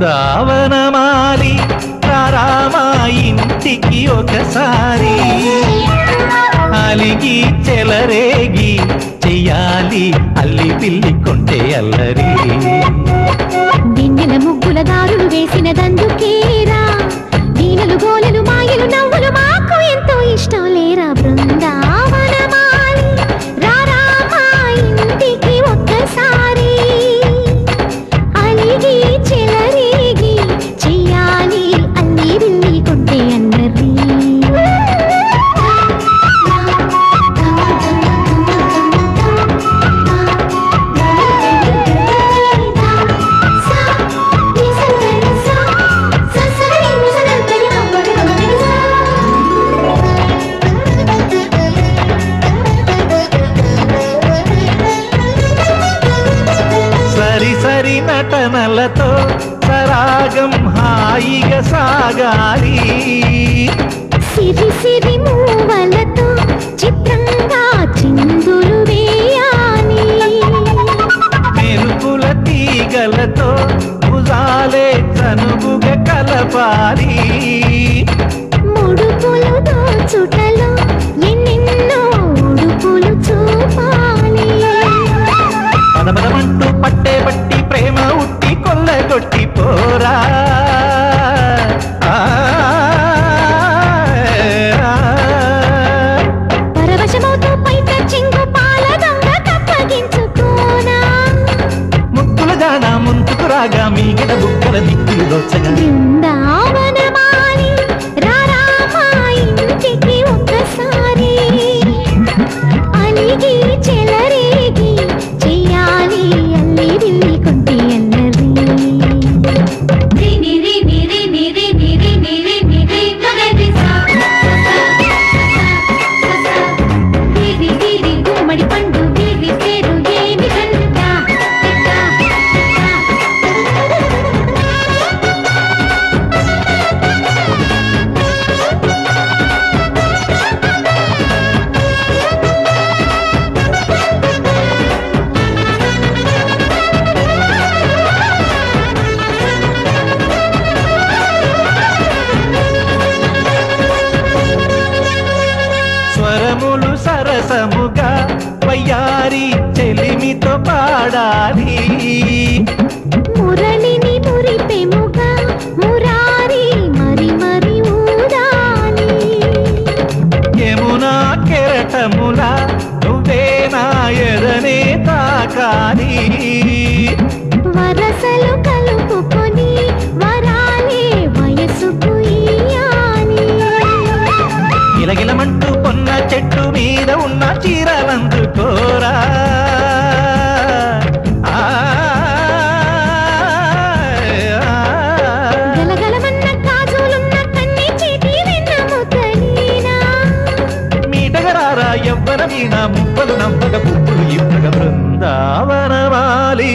బృందావనమాలి రామా ఇంటికి ఒకసారి అలిగి చెలరేగి చెయ్యాలి అల్లి పిల్లి కొంటే అల్లరి వెన్నెల ముగ్గుల దారులు వేసినదందుకేరా వీణలు గోలలు మాయలు నవ్వులు మాకు ఎంతో ఇష్టం లేరా బృందావనమాలి రామా ఇంటికి ఒక్కసారి అలిగి చెలరేగి చెయ్యాలి అల్లి బిల్లి కొంటే అల్లరి సరి నటనలతో సరాగం హాయిగా సాగాలి సిరి సిరి మూవలతో చిత్రంగా చిందులు వేయాలి మెరుపుల తీగలతో భుజాలే చనువుగా కలపాలి ముడుపులు దోచుటలో ఎన్నెన్నో ఉడుపులు చూపాలి పదపదమంటూ పట్టే బట్టి ప్రేమ ఉట్టి కొల్లగొట్టి పోరా పరవశమవుతూ పైట చెంగు పాల దొంగ కప్పగించుకోనా ముక్కుల జాన ముందుకు రాగా మీగడ బుక్కల దిక్కులు దోచగా బృందావనమాలి రామా ఇంటికి ఒక్కసారి అలిగి చెలరేగి చెయ్యాలి అల్లి బిల్లి కొంటే అల్లరి గుమ్మడి పండు వీరి పేరు ఏమి స్వరములు సరసముగా వయ్యారి చెలిమితో పాడాలి మురళిని మురిపెముగా మురారి మరి మరి ఊదాలి యమునా కెరటములా నువ్వే నా ఎదనే తాకాలి వరసలు కలుపుకొని వరాలే వయసుకు ఇయ్యాలి గిలగిలమంటూ పొన్న చెట్టు మీద ఉన్న చీరలందుకోరా గలగలమన్న కాజులున్న కన్ని చేతి వెన్న ముద్దలీనా మీటగరారా ఎవ్వర వీణ ముప్పలు నవ్వగ పువ్వులు ఇవ్వగ బృందావనమాలి